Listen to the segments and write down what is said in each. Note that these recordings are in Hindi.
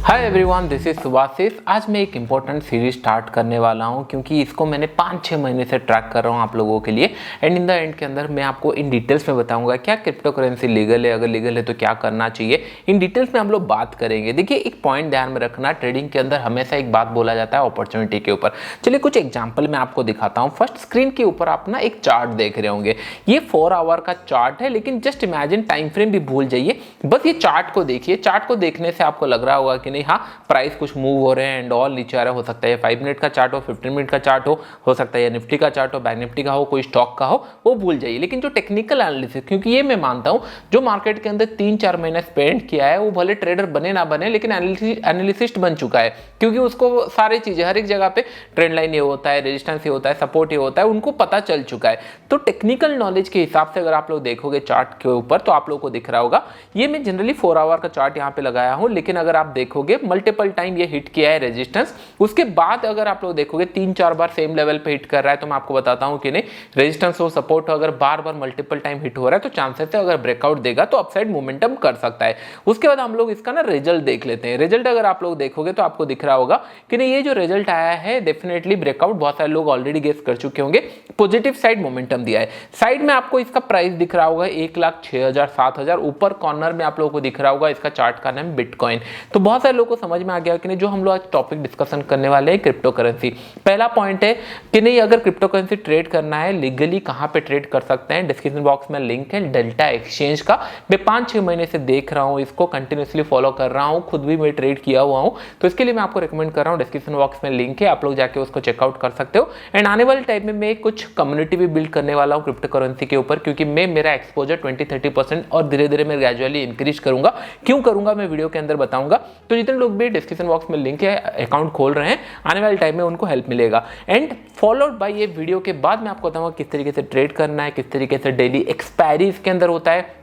Hi everyone, this is Subhashis. आज मैं एक इम्पोर्टेंट सीरीज स्टार्ट करने वाला हूं क्योंकि इसको मैंने 5-6 महीने से ट्रैक कर रहा हूं आप लोगों के लिए। एंड इन द एंड के अंदर मैं आपको इन डिटेल्स में बताऊंगा क्या क्रिप्टो करेंसी लीगल है, अगर लीगल है तो क्या करना चाहिए। इन डिटेल्स में हम लोग बात करेंगे। देखिए, एक पॉइंट ध्यान में रखना, ट्रेडिंग के अंदर हमेशा एक बात बोला जाता है अपॉर्चुनिटी के ऊपर। चलिए कुछ एग्जाम्पल मैं आपको दिखाता हूँ। फर्स्ट स्क्रीन के ऊपर आप ना एक चार्ट देख रहे होंगे। ये 4 आवर का चार्ट है, लेकिन जस्ट इमेजिन, टाइम फ्रेम भी भूल जाइए, बस ये चार्ट को देखिए। चार्ट को देखने से आपको लग रहा होगा कि नहीं, हाँ प्राइस कुछ मूव हो रहे हैं एंड ऑल, नीचे आ रहा हो सकता है 5 मिनट का चार्ट हो, 15 मिनट का चार्ट हो सकता है निफ्टी का चार्ट हो, बैंक निफ्टी का हो, कोई स्टॉक का हो, वो भूल जाइए। लेकिन जो टेक्निकल एनालिसिस, क्योंकि ये मैं मानता हूं जो मार्केट के अंदर 3-4 महीने स्पेंड किया है वो भले ट्रेडर बने ना बने, लेकिन एनालिसिस्ट बन चुका है, क्योंकि उसको सारी चीजें हर एक जगह पे ट्रेंड लाइन ये होता है, रेजिस्टेंस ये होता है, सपोर्ट ये होता है, उनको पता चल चुका है। तो टेक्निकल नॉलेज के हिसाब से अगर आप लोग देखोगे चार्ट के ऊपर तो आप लोग को दिख रहा होगा। ये मैं जनरली 4 आवर का चार्ट यहाँ पे लगाया हूँ, लेकिन अगर आप देखोगे मल्टीपल टाइम ये हिट किया है रेजिस्टेंस। उसके बाद अगर आप लोग देखोगे 3-4 बार सेम लेवल पे हिट कर रहा है, तो मैं आपको बताता हूं कि नहीं, रेजिस्टेंस हो, सपोर्ट हो, अगर बार बार मल्टीपल टाइम हिट हो रहा है तो चांसेस है अगर ब्रेकआउट देगा तो अपसाइड मोमेंटम कर सकता है। उसके बाद हम लोग इसका ना रिजल्ट देख लेते हैं। रिजल्ट अगर आप लोग देखोगे तो आपको दिख रहा होगा कि नहीं, ये जो रिजल्ट आया है डेफिनेटली ब्रेकआउट, बहुत सारे लोग ऑलरेडी गेस कर चुके होंगे, पॉजिटिव साइड मोमेंटम दिया है। साइड में आपको इसका प्राइस दिख रहा होगा 1,06,000 7,000। ऊपर कॉर्नर में आप लोगों को दिख रहा होगा इसका चार्ट का नाम बिटकॉइन। तो बहुत सारे लोगों को समझ में आ गया कि नहीं, जो हम लोग आज टॉपिक डिस्कशन करने वाले हैं क्रिप्टो करेंसी। पहला पॉइंट है कि नहीं, अगर क्रिप्टो करेंसी ट्रेड करना है लीगली कहां पे ट्रेड कर सकते हैं। डिस्क्रिप्शन बॉक्स में लिंक है डेल्टा एक्सचेंज का। मैं 5-6 महीने से देख रहा हूं, इसको कंटिन्यूअसली फॉलो कर रहा हूं, खुद भी मैं ट्रेड किया हुआ हूं, तो इसके लिए मैं आपको रिकमेंड कर रहा हूं। डिस्क्रिप्शन बॉक्स में लिंक है, आप लोग जाके उसको चेकआउट कर सकते हो। एंड आने वाले टाइम में मैं कुछ कम्युनिटी भी बिल्ड करने वाला हूं क्रिप्टो करेंसी के ऊपर, क्योंकि मैं मेरा एक्सपोजर 20-30% और धीरे धीरे मैं ग्रेजुअली इंक्रीज करूंगा। क्यों करूंगा मैं वीडियो के अंदर बताऊंगा। तो जितने लोग भी डिस्क्रिप्शन बॉक्स में लिंक है, अकाउंट खोल रहे हैं, आने वाले टाइम में उनको हेल्प मिलेगा। एंड फॉलोड बाय ये वीडियो के बाद मैं आपको बताऊंगा किस तरीके से ट्रेड करना है, किस तरीके से डेली एक्सपायरी इसके अंदर होता है,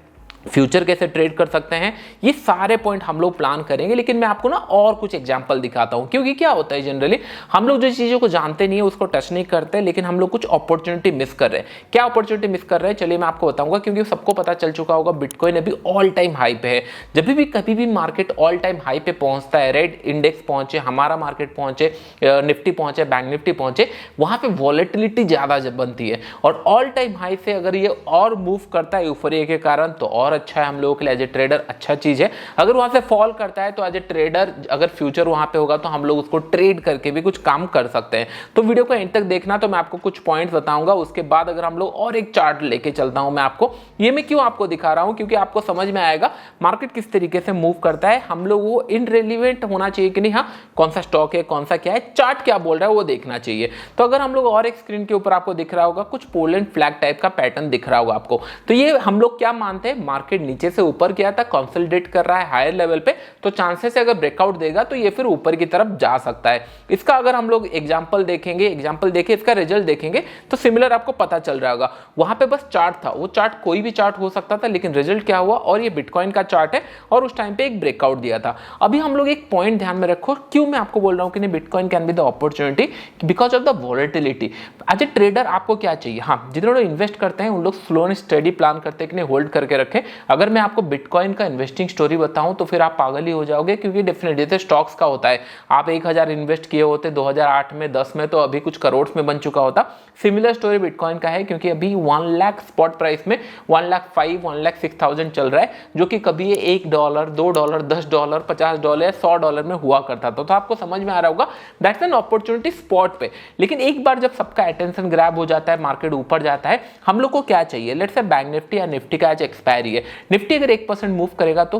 फ्यूचर कैसे ट्रेड कर सकते हैं, ये सारे पॉइंट हम लोग प्लान करेंगे। लेकिन मैं आपको ना और कुछ एग्जांपल दिखाता हूं, क्योंकि क्या होता है जनरली हम लोग जो चीज़ों को जानते नहीं है उसको टच नहीं करते, लेकिन हम लोग कुछ अपॉर्चुनिटी मिस कर रहे हैं। क्या अपॉर्चुनिटी मिस कर रहे हैं, चलिए मैं आपको बताऊंगा। क्योंकि सबको पता चल चुका होगा बिटकॉइन अभी ऑल टाइम हाई पे है। जब भी कभी भी मार्केट ऑल टाइम हाई पे पहुंचता है, रेड इंडेक्स पहुंचे, हमारा मार्केट पहुंचे, निफ्टी पहुंचे, बैंक निफ्टी पहुंचे, वहां पे वॉलेटिलिटी ज्यादा बनती है। और ऑल टाइम हाई से अगर ये और मूव करता है यूफोरिया के कारण तो और अच्छा है हम लोगों के लिए, एज ए ट्रेडर अच्छा चीज है। अगर वहां से फॉल करता है तो एज ए ट्रेडर अगर फ्यूचर वहां पे होगा तो हम लोग उसको ट्रेड करके भी कुछ काम कर सकते हैं। तो वीडियो को एंड तक देखना, तो मैं आपको कुछ पॉइंट्स बताऊंगा। उसके बाद अगर हम लोग और एक चार्ट लेके चलता हूं मैं आपको, ये मैं क्यों आपको दिखा रहा हूं, क्योंकि आपको समझ में आएगा मार्केट किस तरीके से मूव करता है। हम लोग वो इनरेलीवेंट होना चाहिए कि नहीं, हाँ कौन सा स्टॉक है, कौन सा क्या है, चार्ट क्या बोल रहा है वो देखना चाहिए। तो अगर हम लोग और एक स्क्रीन के ऊपर आपको दिख रहा होगा कुछ पोलैंड फ्लैग टाइप का पैटर्न दिख रहा होगा आपको, तो ये हम लोग क्या मानते हैं, मार्केट नीचे से ऊपर गया था, कंसोलिडेट कर रहा है हायर लेवल पे, तो चांसेस है अगर ब्रेकआउट देगा तो ये फिर ऊपर की तरफ जा सकता है। इसका अगर हम लोग एग्जांपल देखेंगे, एग्जांपल देखे इसका रिजल्ट देखेंगे तो सिमिलर आपको पता चल रहा होगा। वहां पे बस चार्ट था, वो चार्ट कोई भी चार्ट हो सकता था, लेकिन रिजल्ट क्या हुआ, और ये बिटकॉइन का चार्ट है और उस टाइम पे एक ब्रेकआउट दिया था। अभी हम लोग एक पॉइंट ध्यान में रखो, क्यों मैं आपको बोल रहा हूं कि नहीं, bitcoin can be the opportunity because of the volatility. As a trader आपको क्या चाहिए, हाँ जितने लोग इन्वेस्ट करते हैं उन लोग स्लो एंड स्टडी प्लान करते हैं कि नहीं, होल्ड करके रखें। अगर मैं आपको बिटकॉइन का इन्वेस्टिंग स्टोरी बताऊं तो फिर आप पागल ही हो जाओगे, क्योंकि डेफिनेटली जैसे स्टॉक्स का होता है, आप 1,000 इन्वेस्ट किए होते 2008 में, 10 में, तो अभी कुछ करोड़ में बन चुका होता। सिमिलर स्टोरी बिटकॉइन का है, क्योंकि अभी 1 लाख स्पॉट प्राइस में 1,05,000 1,06,000 चल रहा है, जो कि कभी $1 $2 $10 $50 $100 में हुआ करता था। तो आपको समझ में आ रहा होगा दैट्स एन अपॉर्चुनिटी स्पॉट पे। लेकिन एक बार जब सबका अटेंशन ग्रैब हो जाता है, मार्केट ऊपर जाता है, हम लोग को क्या चाहिए, लेट्स से बैंक निफ्टी या निफ्टी का आज एक्सपायरी है, निफ्टी अगर 1% मूव करेगा तो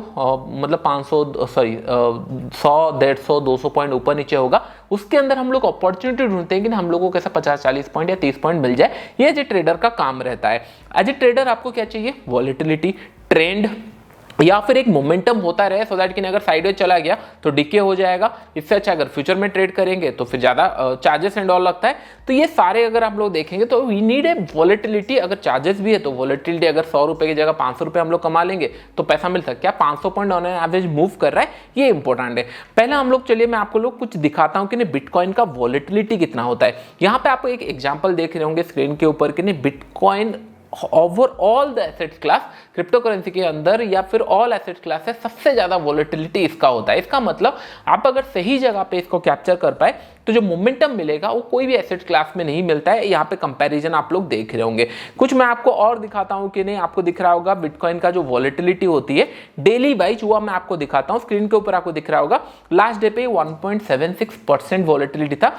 मतलब 100 150 200 पॉइंट ऊपर नीचे होगा। उसके अंदर हम लोग अपॉर्चुनिटी ढूंढते हैं कि हम लोगों को कैसा 50-40 पॉइंट या 30 पॉइंट मिल जाए। ये एज ए ट्रेडर का काम रहता है। एज ए ट्रेडर आपको क्या चाहिए, वॉलेटिलिटी, ट्रेंड, या फिर एक मोमेंटम होता रहे, सो दैट कि अगर साइडवेज चला गया तो डिके हो जाएगा। इससे अच्छा अगर फ्यूचर में ट्रेड करेंगे तो फिर ज्यादा चार्जेस एंड ऑल लगता है। तो ये सारे अगर हम लोग देखेंगे तो वी नीड ए वॉलेटिलिटी। अगर चार्जेस भी है तो वॉलेटिलिटी, अगर 100 रुपए की जगह 500 रुपए हम लोग कमा लेंगे तो पैसा मिल सकता है। क्या 500 पॉइंट ऑन एवरेज मूव कर रहा है, ये इंपॉर्टेंट है। पहला हम लोग, चलिए मैं आपको लोग कुछ दिखाता हूं कि नहीं बिटकॉइन का वॉलेटिलिटी कितना होता है। यहाँ पे आपको एक एग्जाम्पल देख रहे होंगे स्क्रीन के ऊपर कि नहीं, bitcoin overall the asset class crypto currency के अंदर या फिर ऑल एसेट क्लास है, सबसे ज्यादा वोलेटिलिटी इसका होता है। इसका मतलब आप अगर सही जगह पे इसको कैप्चर कर पाए तो जो मोमेंटम मिलेगा वो कोई भी एसेट क्लास में नहीं मिलता है। यहाँ पे कंपैरिजन आप लोग देख रहे होंगे। कुछ मैं आपको और दिखाता हूँ कि नहीं, आपको दिख रहा होगा बिटकॉइन का जो वॉलेटिलिटी होती है डेली वाइज, वो मैं आपको दिखाता हूँ। स्क्रीन के ऊपर आपको दिख रहा होगा लास्ट डे पे 1.76% वॉलेटिलिटी था।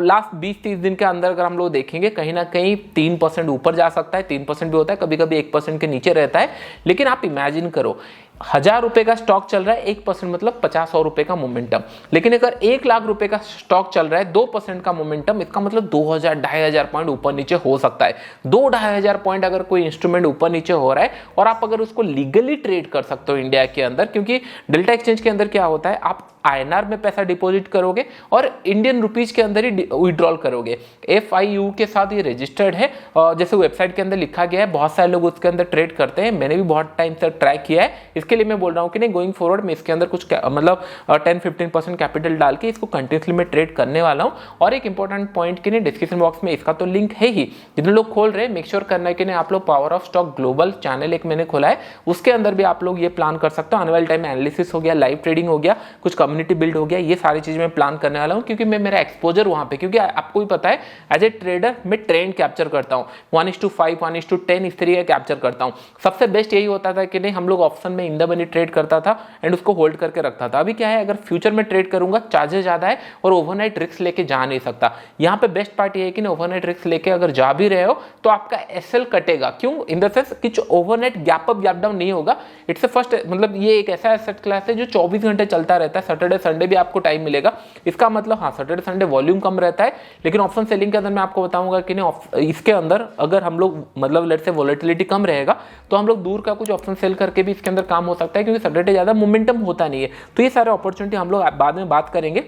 लास्ट 20-30 दिन के अंदर अगर हम लोग देखेंगे कहीं ना कहीं 3% ऊपर जा सकता है, 3% भी होता है, कभी कभी 1% के नीचे रहता है। लेकिन आप इमेजिन करो 1000 रुपए का स्टॉक चल रहा है, 1% मतलब 50-100 रुपए का मोमेंटम। लेकिन अगर 1 लाख रुपए का स्टॉक चल रहा है, 2% का मोमेंटम, इसका मतलब 2000-2500 पॉइंट ऊपर नीचे हो सकता है। 2-2500 पॉइंट अगर कोई इंस्ट्रूमेंट ऊपर नीचे हो रहा है और आप अगर उसको लीगली ट्रेड कर सकते हो इंडिया के अंदर, क्योंकि डेल्टा एक्सचेंज के अंदर क्या होता है, आप INR में पैसा डिपॉजिट करोगे और इंडियन रुपीज के अंदर ही विड्रॉल करोगे। FIU के साथ ये रजिस्टर्ड है, जैसे वेबसाइट के अंदर लिखा गया है, बहुत सारे लोग उसके अंदर ट्रेड करते हैं। मैंने भी बहुत टाइम से ट्राई किया है, इसके लिए मैं बोल रहा हूँ कि नहीं, गोइंग फॉरवर्ड मैं इसके अंदर कुछ मतलब 10-15% कैपिटल डाल के इसको कंटिन्यूसली मैं ट्रेड करने वाला हूँ। और एक इंपॉर्टेंट पॉइंट कि नहीं, डिस्क्रिप्शन बॉक्स में इसका तो लिंक है ही, जितने लोग खोल रहे हैं मेक श्योर करना है कि नहीं आप लोग power of stock global channel एक मैंने खोला है, उसके अंदर भी आप लोग ये प्लान कर सकते हो। आने वाले टाइम में एनालिसिस हो गया, लाइव ट्रेडिंग हो गया, कुछ कम्युनिटी बिल्ड हो गया, ये सारी चीजें मैं प्लान करने वाला हूँ, क्योंकि मैं मेरा एक्सपोजर वहां पे, क्योंकि आपको भी पता है एज ए ट्रेडर मैं ट्रेंड कैप्चर करता हूँ, 1:5 1:10 इस तरीके कैप्चर करता हूँ। सबसे बेस्ट यही होता था कि नहीं, हम लोग ऑप्शन में इन द मनी ट्रेड करता था एंड उसको होल्ड करके रखता था। अभी क्या है, अगर फ्यूचर में ट्रेड करूंगा चार्जेस ज्यादा है और ओवरनाइट रिस्क लेके जा नहीं सकता। यहाँ पे बेस्ट पार्ट ये है कि ओवरनाइट रिस्क लेके अगर जा भी रहे हो तो आपका एसएल कटेगा। क्यों? इन द सेंस कि overnight gap up gap down नहीं होगा। इट्स फर्स्ट, मतलब ये एक ऐसा एसेट क्लास है जो 24 घंटे चलता रहता है, सैटरडे संडे भी आपको टाइम मिलेगा। इसका मतलब हाँ, सैटरडे संडे वॉल्यूम कम रहता है, लेकिन ऑप्शन सेलिंग के अंदर मैं आपको बताऊंगा कि नहीं, इसके अंदर अगर हम लोग मतलब लेट्स से वोलेटिलिटी कम रहेगा तो हम लोग दूर का कुछ ऑप्शन सेल करके भी इसके अंदर काम हो सकता है, क्योंकि सैटरडे ज्यादा मोमेंटम होता नहीं है। तो ये सारे अपॉर्चुनिटी हम लोग बाद में बात करेंगे।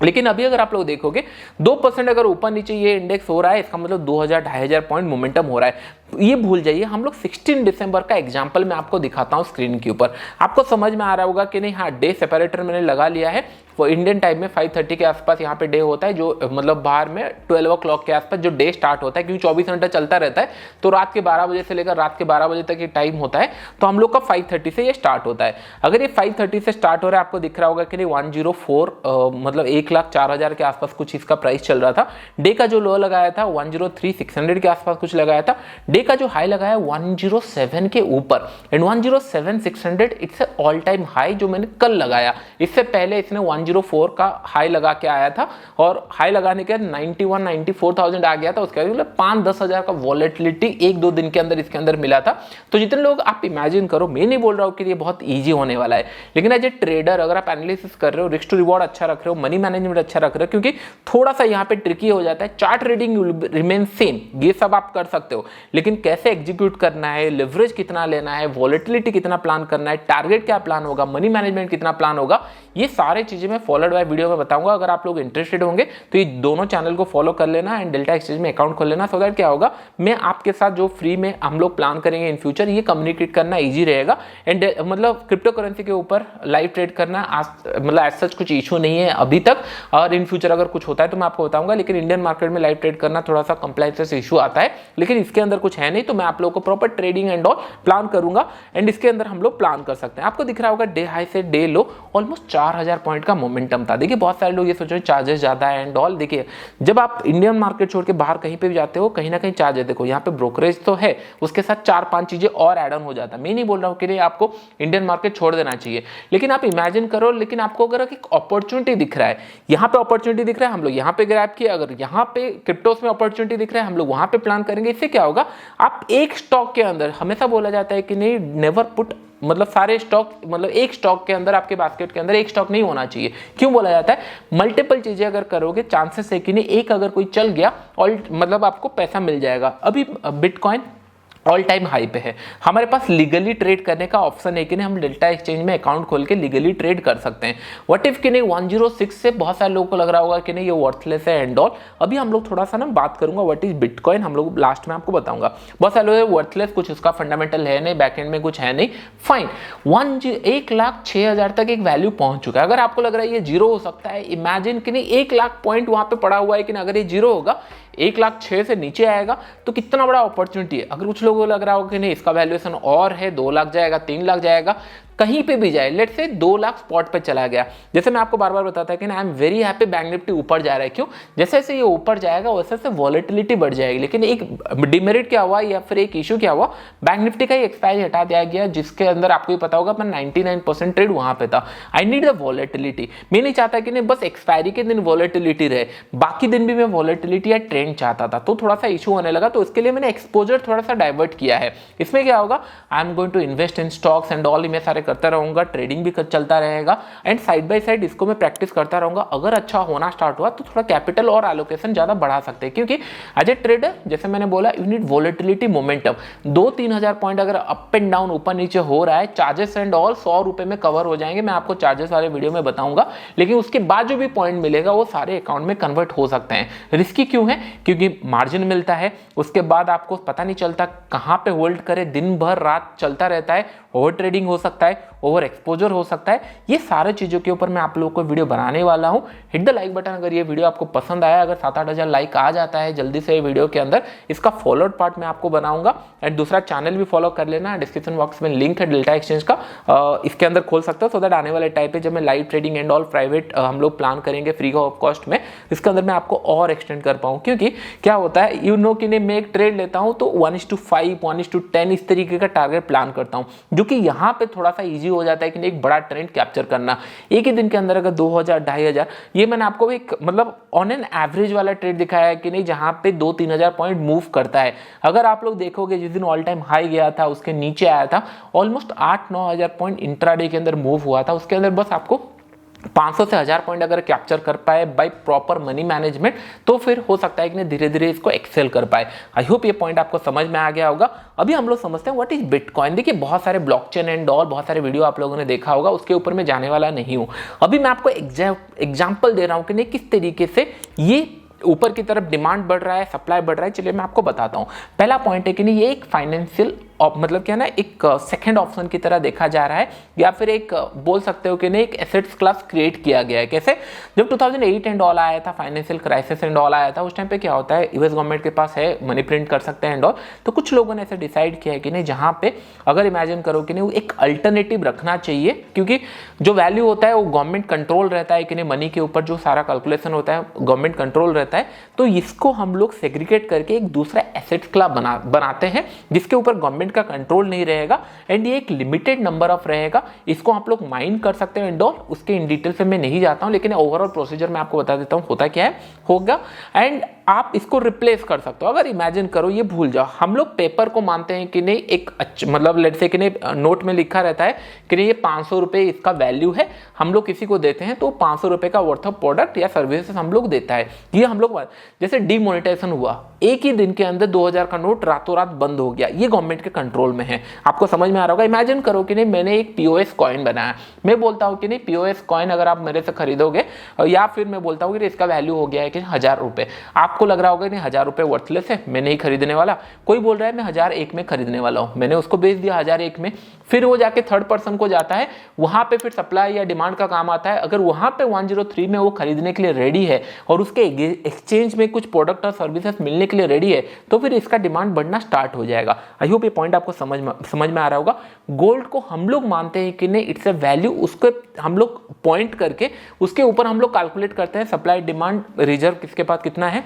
लेकिन अभी अगर आप लोग देखोगे 2% अगर ऊपर नीचे ये इंडेक्स हो रहा है, इसका मतलब 2000-2500 पॉइंट मोमेंटम हो रहा है। ये भूल जाइए। हम लोग 16 दिसंबर का एग्जांपल मैं आपको दिखाता हूं स्क्रीन के ऊपर, आपको समझ में आ रहा होगा कि नहीं। हाँ, डे सेपरेटर मैंने लगा लिया है। वो इंडियन टाइम में 5:30 के आसपास यहाँ पे डे होता है, जो मतलब बाहर में 12 o'clock के आसपास जो डे स्टार्ट होता है, क्योंकि 24 घंटा चलता रहता है। तो रात के 12 बजे से लेकर रात के 12 बजे तक ये टाइम होता है। तो हम लोग का 5:30 से ये स्टार्ट होता है। अगर ये 5:30 से स्टार्ट हो रहा है, आपको दिख रहा होगा कि नहीं 104 मतलब 1,04,000 के आसपास कुछ इसका प्राइस चल रहा था। डे का जो लो लगाया था 103,600 के आसपास कुछ लगाया था। डे का जो हाई लगाया 107 के ऊपर, and 107,600 it's all time high जो मैंने कल लगाया। इससे पहले इसने 104 का हाई लगा के आया था और हाई लगाने के बाद 91-94,000 आ गया था। उसके बाद मतलब 5-10 हजार का वॉलेटिलिटी 1-2 दिन के अंदर इसके अंदर मिला था। तो जितने लोग, आप इमेजिन करो, मैं नहीं बोल रहा हूं कि ये बहुत ईजी होने वाला है, लेकिन एज ए ट्रेडर अगर आप एनालिसिस कर रहे हो, रिस्क टू रिवॉर्ड अच्छा रख रहे हो, मनी मैनेजमेंट अच्छा रख रहे हो, क्योंकि थोड़ा सा यहाँ पे ट्रिकी हो जाता है। चार्ट ट्रेडिंग रिमेन सेम, ये सब आप कर सकते हो, लेकिन कैसे एग्जीक्यूट करना है, लेवरेज कितना लेना है, वॉलेटिलिटी कितना प्लान करना है, टारगेट क्या प्लान होगा, मनी मैनेजमेंट कितना प्लान होगा, ये सारे चीजें मैं फॉलोड बाय वीडियो में बताऊंगा। अगर आप लोग इंटरेस्टेड होंगे तो ये दोनों चैनल को फॉलो कर लेना एंड डेल्टा एक्सचेंज में अकाउंट खोल लेना। सो दैट क्या होगा, मैं आपके साथ जो फ्री में हम लोग प्लान करेंगे इन फ्यूचर, ये कम्युनिकेट करना ईजी रहेगा। एंड मतलब क्रिप्टो करेंसी के ऊपर लाइव ट्रेड करना मतलब एज सच कुछ इशू नहीं है अभी तक, और इन फ्यूचर अगर कुछ होता है तो मैं आपको बताऊंगा। लेकिन इंडियन मार्केट में लाइव ट्रेड करना थोड़ा सा कंप्लायंस इशू आता है, लेकिन इसके अंदर कुछ है नहीं। तो मैं आप लोगों को proper trading and all plan करूंगा एंड इसके अंदर हम लोग प्लान कर सकते हैं। आपको दिख रहा होगा डे हाई से डे लो ऑलमोस्ट 4000 पॉइंट का मोमेंटम था। देखिए बहुत सारे लोग ये सोच रहे हैं चार्जेस ज्यादा है एंड ऑल। देखिए जब आप इंडियन मार्केट छोड़ के बाहर कहीं पे भी जाते हो, कहीं ना कहीं चार्ज है। देखो यहाँ पे ब्रोकरेज तो है, उसके साथ 4-5 चीजें और एड ऑन हो जाता है। मैं नहीं बोल रहा हूँ कि नहीं आपको इंडियन मार्केट छोड़ देना चाहिए, लेकिन आप इमेजिन करो, लेकिन आपको अगर एक अपॉर्चुनिटी दिख रहा है, यहाँ पे अपॉर्चुनिटी दिख रहा है, हम लोग यहाँ पे ग्रैब किया। अगर यहाँ पे क्रिप्टोस में अपॉर्चुनिटी दिख रहा है, हम लोग वहां पे प्लान करेंगे। इससे क्या होगा, आप एक स्टॉक के अंदर, हमेशा बोला जाता है कि नहीं नेवर पुट, मतलब सारे स्टॉक, मतलब एक स्टॉक के अंदर, आपके बास्केट के अंदर एक स्टॉक नहीं होना चाहिए। क्यों बोला जाता है, मल्टीपल चीजें अगर करोगे चांसेस है कि नहीं एक अगर कोई चल गया और मतलब आपको पैसा मिल जाएगा। अभी बिटकॉइन ऑल टाइम हाई पे है, हमारे पास लीगली ट्रेड करने का ऑप्शन है कि नहीं, हम डेल्टा एक्सचेंज में अकाउंट खोल के लीगली ट्रेड कर सकते हैं। व्हाट इफ कि नहीं 106 से बहुत सारे लोगों को लग रहा होगा कि नहीं ये वर्थलेस है एंड ऑल। अभी हम लोग थोड़ा सा ना बात करूंगा व्हाट इज बिटकॉइन, हम लोग लास्ट में आपको बताऊंगा। बहुत सारे लोग वर्थलेस, कुछ उसका फंडामेंटल है नहीं, बैकएंड में कुछ है नहीं, फाइन। 1,06,000 तक एक वैल्यू पहुंच चुका है। अगर आपको लग रहा है ये जीरो हो सकता है, इमेजिन कि नहीं 1 लाख पॉइंट वहां पे पड़ा हुआ है कि अगर ये जीरो होगा, 1,06,000 से नीचे आएगा तो कितना बड़ा अपॉर्चुनिटी है। अगर कुछ लोगों को लग रहा होगा कि नहीं इसका वैल्यूएशन और है, 2 लाख जाएगा, 3 लाख जाएगा, कहीं पे भी जाए, लेट्स से 2 लाख स्पॉट पे चला गया। जैसे मैं आपको बार बार बताता है कि I am very happy bank Nifty ऊपर जा रहा है, क्यों? जैसे जैसे ये ऊपर जाएगा वैसे वैसे वॉलेटिलिटी बढ़ जाएगी। लेकिन एक डिमेरिट क्या हुआ या फिर एक इशू क्या हुआ, बैंक निफ्टी का ही एक्सपायरी हटा दिया गया, जिसके अंदर आपको पता होगा मैं 99% ट्रेड वहां पे था। आई नीड द वॉलेटिलिटी, मैं नहीं चाहता कि नहीं बस एक्सपायरी के दिन वॉलेटिलिटी रहे, बाकी दिन भी मैं वॉलेटिलिटी या ट्रेंड चाहता था, तो थोड़ा सा इशू होने लगा। तो इसके लिए मैंने एक्सपोजर थोड़ा सा डाइवर्ट किया है। इसमें क्या होगा, I am going to invest in stocks and all, मैं सारे करता रहूंगा, ट्रेडिंग भी चलता रहेगा एंड साइड बाय साइड इसको मैं प्रैक्टिस करता रहूंगा। अगर अच्छा होना स्टार्ट हुआ तो थोड़ा कैपिटल और एलोकेशन ज्यादा बढ़ा सकते हैं, क्योंकि एज ए ट्रेडर जैसे मैंने बोला यू नीड वॉलेटिलिटी मोमेंटम। 2-3 हजार पॉइंट अगर अप एंड डाउन ऊपर नीचे हो रहा है, चार्जेस एंड ऑल 100 रुपए में कवर हो जाएंगे, मैं आपको चार्जेस वाले वीडियो में बताऊंगा। लेकिन उसके बाद जो भी पॉइंट मिलेगा वो सारे अकाउंट में कन्वर्ट हो सकते हैं। रिस्की क्यों है? क्योंकि मार्जिन मिलता है, उसके बाद आपको पता नहीं चलता कहां पे होल्ड करे, दिन भर रात चलता रहता है, ओवर ट्रेडिंग हो सकता है, ओवर एक्सपोजर हो सकता है। ये सारे चीजों के ऊपर मैं आप लोगों को वीडियो बनाने वाला हूं। हिट द लाइक बटन अगर ये वीडियो आपको पसंद आया, अगर 7-8 हजार लाइक आ जाता है जल्दी से वीडियो के अंदर, इसका फॉलोड पार्ट मैं आपको बनाऊंगा। एंड दूसरा चैनल भी फॉलो कर लेना, डिस्क्रिप्शन बॉक्स में लिंक है डेल्टा एक्सचेंज का, इसके अंदर खोल सकते हो, सो दैट आने वाले टाइप पे जब मैं live trading and all private हम लोग प्लान करेंगे फ्री ऑफ कॉस्ट में, इसके अंदर मैं आपको और एक्सटेंड कर पाऊँ। क्योंकि क्या होता है यू नो कि मैं एक ट्रेड लेता हूं तो 1:5 1:10 इस तरीके का टारगेट प्लान करता हूं, जो कि यहाँ पे थोड़ा सा इजी हो जाता है कि एक बड़ा ट्रेंड कैप्चर करना। एक ही दिन के अंदर अगर 2000 2500, ये मैंने आपको एक मतलब ऑन एन एवरेज वाला ट्रेड दिखाया है कि नहीं, जहां पे 2-3 हजार पॉइंट मूव करता है। अगर आप लोग देखोगे जिस दिन ऑल टाइम हाई गया था उसके नीचे आया था, ऑलमोस्ट 8-9 हजार पॉइंट इंट्राडे के अंदर मूव हुआ था। उसके अंदर बस आपको 500 से 1000 पॉइंट अगर कैप्चर कर pi by proper money management, तो फिर हो सकता है कि धीरे धीरे इसको एक्सेल कर पाए। आई होप ये पॉइंट आपको समझ में आ गया होगा। अभी हम लोग समझते हैं व्हाट इज बिटकॉइन। देखिए बहुत सारे ब्लॉकचेन एंड ऑल, बहुत सारे वीडियो आप लोगों ने देखा होगा, उसके ऊपर मैं जाने वाला नहीं हूं। अभी मैं आपको एग्जाम्पल दे रहा हूं कि नहीं किस तरीके से ये ऊपर की तरफ डिमांड बढ़ रहा है, सप्लाई बढ़ रहा है। चलिए मैं आपको बताता हूं। पहला पॉइंट है कि नहीं ये एक फाइनेंशियल मतलब क्या ना, एक सेकंड ऑप्शन की तरह देखा जा रहा है, या फिर एक बोल सकते हो कि नहीं एक एसेट्स क्लास क्रिएट किया गया है। कैसे? जब 2008 एंड ऑल आया था, फाइनेंशियल क्राइसिस एंड ऑल आया था, उस टाइम पे क्या होता है, यूएस गवर्नमेंट के पास है मनी प्रिंट कर सकते हैं एंड ऑल, तो कुछ लोगों ने ऐसे डिसाइड किया है कि नहीं जहां पे अगर इमेजिन करो कि नहीं एक अल्टरनेटिव रखना चाहिए, क्योंकि जो वैल्यू होता है वो गवर्नमेंट कंट्रोल रहता है कि नहीं, मनी के ऊपर जो सारा कैलकुलेशन होता है गवर्नमेंट कंट्रोल रहता है। तो इसको हम लोग सेग्रीगेट करके एक दूसरा एसेट्स क्लास बनाते हैं, जिसके ऊपर गवर्नमेंट का कंट्रोल नहीं रहेगा एंड ये एक लिमिटेड नंबर ऑफ रहेगा। इसको आप लोग माइंड कर सकते हो एंड ऑल, उसके इन डिटेल से मैं नहीं जाता हूं, लेकिन ओवरऑल प्रोसीजर मैं आपको बता देता हूं होता क्या है होगा। एंड आप इसको रिप्लेस कर सकते हो। अगर इमेजिन करो ये भूल जाओ, हम लोग पेपर को मानते हैं कि नहीं एक मतलब लेट्स से कि नहीं नोट में लिखा रहता है कि नहीं ये 500 रुपए इसका वैल्यू है, हम लोग किसी को देते हैं तो 500 रुपए का वर्थ ऑफ प्रोडक्ट या सर्विसेज हम लोग देता है। ये हम लोग जैसे डिमोनेटाइजेशन हुआ, एक ही दिन के अंदर 2000 का नोट रातों रात बंद हो गया, ये गवर्नमेंट के कंट्रोल में है। आपको समझ में आ रहा होगा। इमेजिन करो कि नहीं मैंने एक पीओएस कॉइन बनाया, मैं बोलता हूं कि नहीं पीओएस कॉइन अगर आप मेरे से खरीदोगे, या फिर मैं बोलता हूं कि इसका वैल्यू हो गया है कि 1000 रुपए, आपको लग रहा होगा नहीं 1000 रुपए वर्थलेस है, मैं नहीं खरीदने वाला। कोई बोल रहा है मैं 1001 में खरीदने वाला हूं, मैंने उसको बेच दिया 1001 में। फिर वो जाके थर्ड पर्सन को जाता है, वहां पे फिर सप्लाई या डिमांड का काम आता है। अगर वहां पे 103 में वो खरीदने के लिए रेडी है और उसके एक्सचेंज में कुछ प्रोडक्ट और सर्विसेज मिलने के लिए रेडी है, तो फिर इसका डिमांड बढ़ना स्टार्ट हो जाएगा। आई होप ये पॉइंट आपको समझ में आ रहा होगा। गोल्ड को हम लोग मानते हैं कि नहीं इट्स ए वैल्यू, उसको हम लोग पॉइंट करके उसके ऊपर हम लोग कैलकुलेट करते हैं सप्लाई डिमांड रिजर्व किसके पास कितना है,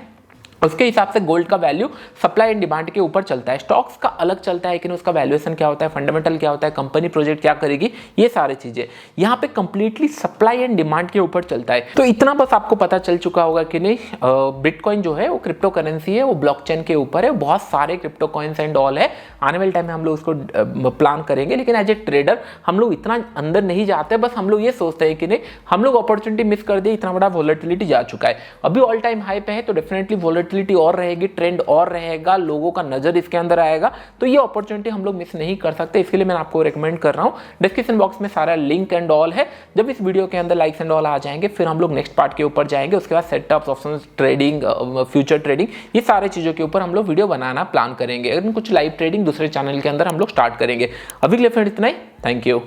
उसके हिसाब से गोल्ड का वैल्यू सप्लाई एंड डिमांड के ऊपर चलता है। स्टॉक्स का अलग चलता है कि उसका वैल्यूएशन क्या होता है, फंडामेंटल क्या होता है, कंपनी प्रोजेक्ट क्या करेगी, ये सारी चीजें यहाँ पे कंप्लीटली सप्लाई एंड डिमांड के ऊपर चलता है। तो इतना बस आपको पता चल चुका होगा कि नहीं बिटकॉइन जो है वो क्रिप्टो करेंसी है, वो ब्लॉकचेन के ऊपर है। बहुत सारे क्रिप्टो कॉइन्स एंड ऑल है, आने वाले टाइम में हम लोग उसको प्लान करेंगे। लेकिन एज ए ट्रेडर हम लोग इतना अंदर नहीं जाते, बस हम लोग ये सोचते हैं कि नहीं हम लोग अपॉर्चुनिटी मिस कर दी, इतना बड़ा वोलेटिलिटी जा चुका है, अभी ऑल टाइम हाई पे है, तो डेफिनेटली वोलेटिलिटी और रहेगी, ट्रेंड और रहेगा, लोगों का नजर इसके अंदर आएगा, तो ये अपॉर्चुनिटी हम लोग मिस नहीं कर सकते। इसके लिए मैं आपको रिकमेंड कर रहा हूं, डिस्क्रिप्शन बॉक्स में सारा लिंक एंड ऑल है। जब इस वीडियो के अंदर लाइक्स एंड ऑल आ जाएंगे, फिर हम लोग नेक्स्ट पार्ट के ऊपर जाएंगे। उसके बाद setups, options, trading, future trading, ये सारे चीजों के ऊपर हम लोग वीडियो बनाना प्लान करेंगे। कुछ लाइव ट्रेडिंग दूसरे चैनल के अंदर हम लोग स्टार्ट करेंगे। अभी के लिए फ्रेंड इतना ही, थैंक यू।